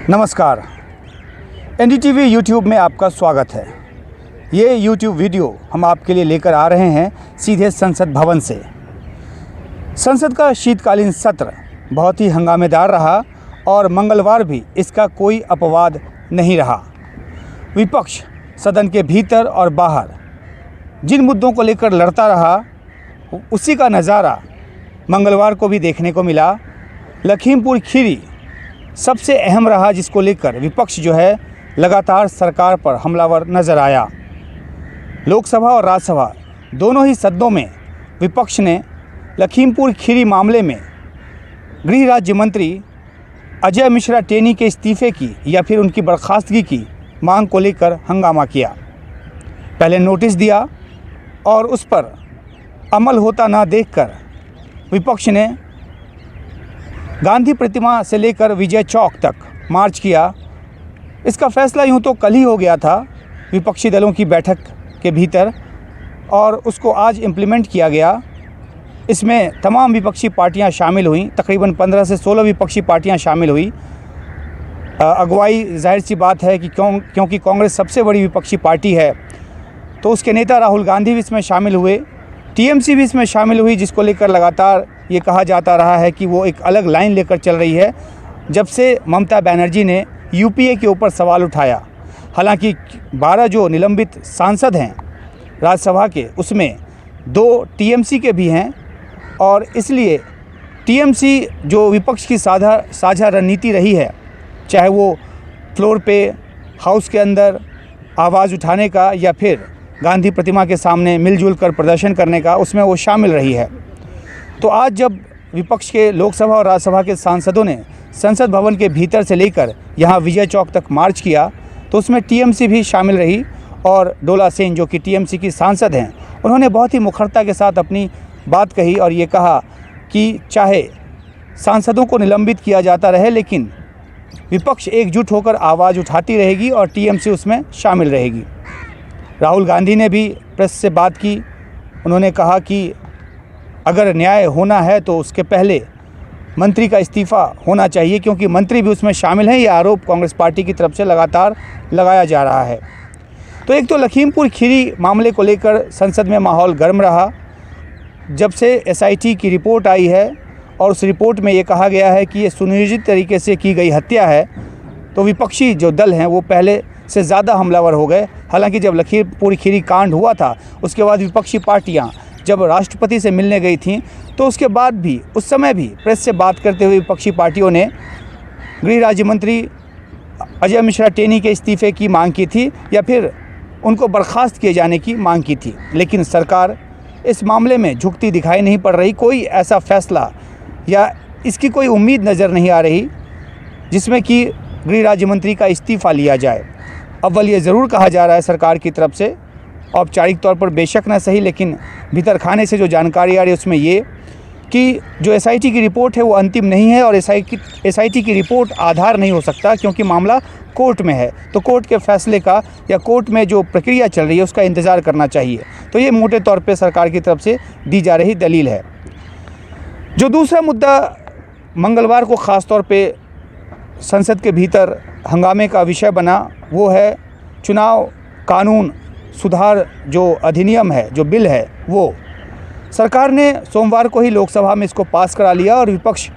नमस्कार, NDTV YouTube में आपका स्वागत है। ये यूट्यूब वीडियो हम आपके लिए लेकर आ रहे हैं सीधे संसद भवन से। संसद का शीतकालीन सत्र बहुत ही हंगामेदार रहा और मंगलवार भी इसका कोई अपवाद नहीं रहा। विपक्ष सदन के भीतर और बाहर जिन मुद्दों को लेकर लड़ता रहा, उसी का नज़ारा मंगलवार को भी देखने को मिला। लखीमपुर खीरी सबसे अहम रहा, जिसको लेकर विपक्ष जो है लगातार सरकार पर हमलावर नज़र आया। लोकसभा और राज्यसभा दोनों ही सदनों में विपक्ष ने लखीमपुर खीरी मामले में गृह राज्य मंत्री अजय मिश्रा टेनी के इस्तीफ़े की या फिर उनकी बर्खास्तगी की मांग को लेकर हंगामा किया। पहले नोटिस दिया और उस पर अमल होता ना देखकर विपक्ष ने गांधी प्रतिमा से लेकर विजय चौक तक मार्च किया। इसका फैसला यूँ तो कल ही हो गया था विपक्षी दलों की बैठक के भीतर और उसको आज इम्प्लीमेंट किया गया। इसमें तमाम विपक्षी पार्टियां शामिल हुईं, तकरीबन 15 से 16 विपक्षी पार्टियां शामिल हुई। अगुवाई जाहिर सी बात है कि क्योंकि कांग्रेस सबसे बड़ी विपक्षी पार्टी है, तो उसके नेता राहुल गांधी भी इसमें शामिल हुए। टीएमसी भी इसमें शामिल हुई, जिसको लेकर लगातार ये कहा जाता रहा है कि वो एक अलग लाइन लेकर चल रही है जब से ममता बनर्जी ने यूपीए के ऊपर सवाल उठाया। हालांकि 12 जो निलंबित सांसद हैं राज्यसभा के, उसमें 2 टीएमसी के भी हैं और इसलिए टीएमसी जो विपक्ष की साझा रणनीति रही है, चाहे वो फ्लोर पे हाउस के अंदर आवाज़ उठाने का या फिर गांधी प्रतिमा के सामने मिलजुल कर प्रदर्शन करने का, उसमें वो शामिल रही है। तो आज जब विपक्ष के लोकसभा और राज्यसभा के सांसदों ने संसद भवन के भीतर से लेकर यहाँ विजय चौक तक मार्च किया, तो उसमें टीएमसी भी शामिल रही और डोला सेन जो कि टीएमसी की सांसद हैं, उन्होंने बहुत ही मुखरता के साथ अपनी बात कही और ये कहा कि चाहे सांसदों को निलंबित किया जाता रहे, लेकिन विपक्ष एकजुट होकर आवाज़ उठाती रहेगी और टीएमसी उसमें शामिल रहेगी। राहुल गांधी ने भी प्रेस से बात की। उन्होंने कहा कि अगर न्याय होना है तो उसके पहले मंत्री का इस्तीफ़ा होना चाहिए, क्योंकि मंत्री भी उसमें शामिल हैं। ये आरोप कांग्रेस पार्टी की तरफ से लगातार लगाया जा रहा है। तो एक तो लखीमपुर खीरी मामले को लेकर संसद में माहौल गर्म रहा। जब से एसआईटी की रिपोर्ट आई है और उस रिपोर्ट में ये कहा गया है कि ये सुनियोजित तरीके से की गई हत्या है, तो विपक्षी जो दल हैं वो पहले से ज़्यादा हमलावर हो गए। हालांकि जब लखीमपुर खीरी कांड हुआ था, उसके बाद विपक्षी पार्टियां जब राष्ट्रपति से मिलने गई थीं, तो उसके बाद भी उस समय भी प्रेस से बात करते हुए विपक्षी पार्टियों ने गृह राज्य मंत्री अजय मिश्रा टेनी के इस्तीफ़े की मांग की थी या फिर उनको बर्खास्त किए जाने की मांग की थी। लेकिन सरकार इस मामले में झुकती दिखाई नहीं पड़ रही। कोई ऐसा फैसला या इसकी कोई उम्मीद नज़र नहीं आ रही जिसमें कि गृह राज्य मंत्री का इस्तीफ़ा लिया जाए। अव्वल ये ज़रूर कहा जा रहा है सरकार की तरफ से, औपचारिक तौर पर बेशक न सही, लेकिन भीतर खाने से जो जानकारी आ रही है उसमें ये कि जो एसआईटी की रिपोर्ट है वो अंतिम नहीं है और एसआईटी की रिपोर्ट आधार नहीं हो सकता, क्योंकि मामला कोर्ट में है। तो कोर्ट के फैसले का या कोर्ट में जो प्रक्रिया चल रही है उसका इंतज़ार करना चाहिए। तो ये मोटे तौर पर सरकार की तरफ से दी जा रही दलील है। जो दूसरा मुद्दा मंगलवार को ख़ास तौर पे संसद के भीतर हंगामे का विषय बना, वो है चुनाव कानून सुधार जो अधिनियम है, जो बिल है, वो सरकार ने सोमवार को ही लोकसभा में इसको पास करा लिया और विपक्ष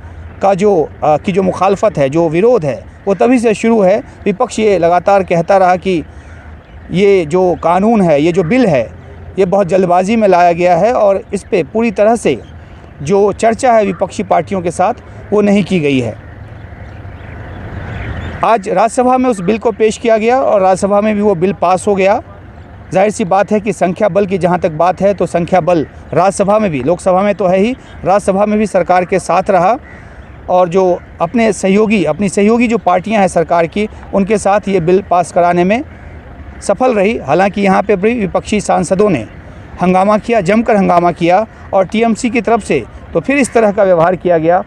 का जो मुखालफत है, जो विरोध है, वो तभी से शुरू है। विपक्ष ये लगातार कहता रहा कि ये जो कानून है, ये जो बिल है, ये बहुत जल्दबाजी में लाया गया है और इस पे पूरी तरह से जो चर्चा है विपक्षी पार्टियों के साथ वो नहीं की गई है। आज राज्यसभा में उस बिल को पेश किया गया और राज्यसभा में भी वो बिल पास हो गया। जाहिर सी बात है कि संख्या बल की जहाँ तक बात है, तो संख्या बल राज्यसभा में भी, लोकसभा में तो है ही, राज्यसभा में भी सरकार के साथ रहा और जो अपनी सहयोगी जो पार्टियां हैं सरकार की, उनके साथ ये बिल पास कराने में सफल रही। हालांकि यहाँ पे भी विपक्षी सांसदों ने हंगामा किया, जमकर हंगामा किया और टीएमसी की तरफ से तो फिर इस तरह का व्यवहार किया गया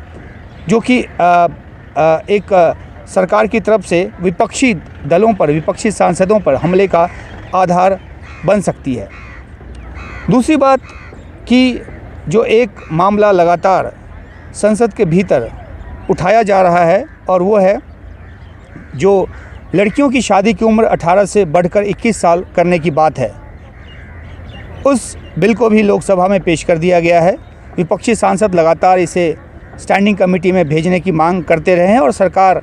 जो कि एक सरकार की तरफ से विपक्षी दलों पर, विपक्षी सांसदों पर हमले का आधार बन सकती है। दूसरी बात कि जो एक मामला लगातार संसद के भीतर उठाया जा रहा है और वो है जो लड़कियों की शादी की उम्र 18 से बढ़कर 21 साल करने की बात है, उस बिल को भी लोकसभा में पेश कर दिया गया है। विपक्षी सांसद लगातार इसे स्टैंडिंग कमेटी में भेजने की मांग करते रहे हैं और सरकार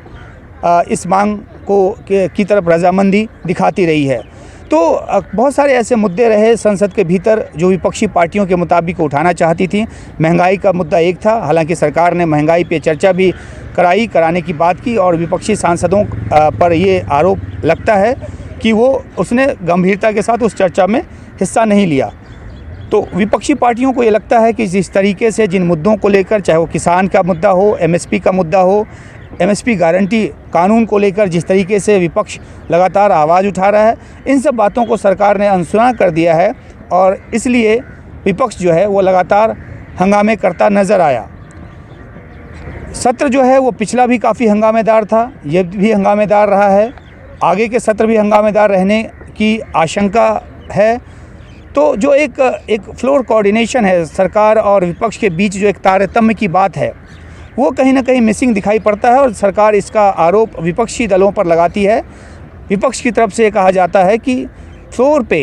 इस मांग की तरफ रजामंदी दिखाती रही है। तो बहुत सारे ऐसे मुद्दे रहे संसद के भीतर जो विपक्षी पार्टियों के मुताबिक उठाना चाहती थी। महंगाई का मुद्दा एक था, हालांकि सरकार ने महंगाई पे चर्चा भी कराने की बात की और विपक्षी सांसदों पर ये आरोप लगता है कि उसने गंभीरता के साथ उस चर्चा में हिस्सा नहीं लिया। तो विपक्षी पार्टियों को ये लगता है कि जिस तरीके से जिन मुद्दों को लेकर, चाहे वो किसान का मुद्दा हो, एमएसपी का मुद्दा हो, एमएसपी गारंटी कानून को लेकर जिस तरीके से विपक्ष लगातार आवाज़ उठा रहा है, इन सब बातों को सरकार ने अनसुना कर दिया है और इसलिए विपक्ष जो है वो लगातार हंगामे करता नज़र आया। सत्र जो है वो पिछला भी काफ़ी हंगामेदार था, ये भी हंगामेदार रहा है, आगे के सत्र भी हंगामेदार रहने की आशंका है। तो जो एक फ्लोर कोऑर्डिनेशन है सरकार और विपक्ष के बीच, जो एक तारतम्य की बात है, वो कहीं ना कहीं मिसिंग दिखाई पड़ता है और सरकार इसका आरोप विपक्षी दलों पर लगाती है। विपक्ष की तरफ से कहा जाता है कि फ्लोर पे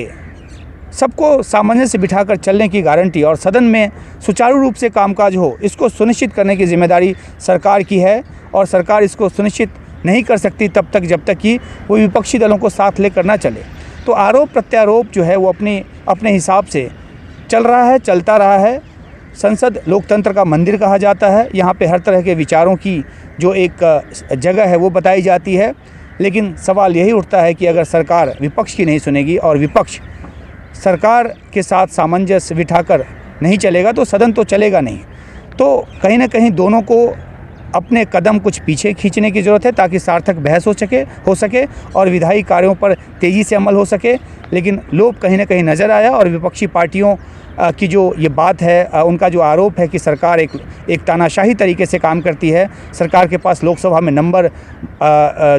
सबको सामंजस्य से बिठाकर चलने की गारंटी और सदन में सुचारू रूप से कामकाज हो, इसको सुनिश्चित करने की जिम्मेदारी सरकार की है और सरकार इसको सुनिश्चित नहीं कर सकती तब तक जब तक कि वो विपक्षी दलों को साथ लेकर ना चले। तो आरोप प्रत्यारोप जो है वो अपने हिसाब से चल रहा है, चलता रहा है। संसद लोकतंत्र का मंदिर कहा जाता है, यहाँ पे हर तरह के विचारों की जो एक जगह है वो बताई जाती है। लेकिन सवाल यही उठता है कि अगर सरकार विपक्ष की नहीं सुनेगी और विपक्ष सरकार के साथ सामंजस्य बिठाकर नहीं चलेगा तो सदन तो चलेगा नहीं। तो कहीं ना कहीं दोनों को अपने कदम कुछ पीछे खींचने की ज़रूरत है ताकि सार्थक बहस हो सके और विधायी कार्यों पर तेज़ी से अमल हो सके। लेकिन लोभ कहीं ना कहीं नज़र आया और विपक्षी पार्टियों की जो ये बात है, उनका जो आरोप है कि सरकार एक तानाशाही तरीके से काम करती है, सरकार के पास लोकसभा में नंबर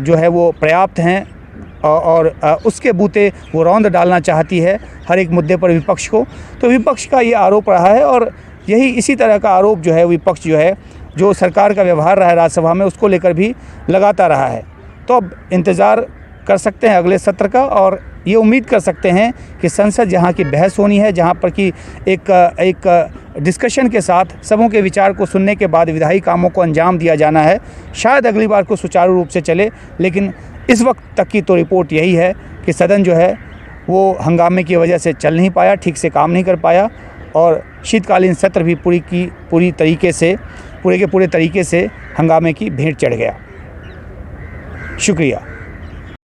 जो है वो पर्याप्त हैं और उसके बूते वो रौंद डालना चाहती है हर एक मुद्दे पर विपक्ष को। तो विपक्ष का ये आरोप रहा है और इसी तरह का आरोप जो है विपक्ष जो है जो सरकार का व्यवहार रहा है राज्यसभा में उसको लेकर भी लगाता रहा है। तो अब इंतज़ार कर सकते हैं अगले सत्र का और ये उम्मीद कर सकते हैं कि संसद जहाँ की बहस होनी है, जहाँ पर कि एक डिस्कशन के साथ सबों के विचार को सुनने के बाद विधायी कामों को अंजाम दिया जाना है, शायद अगली बार को सुचारू रूप से चले। लेकिन इस वक्त तक की तो रिपोर्ट यही है कि सदन जो है वो हंगामे की वजह से चल नहीं पाया, ठीक से काम नहीं कर पाया और शीतकालीन सत्र भी पूरे के पूरे तरीके से हंगामे की भेंट चढ़ गया। शुक्रिया।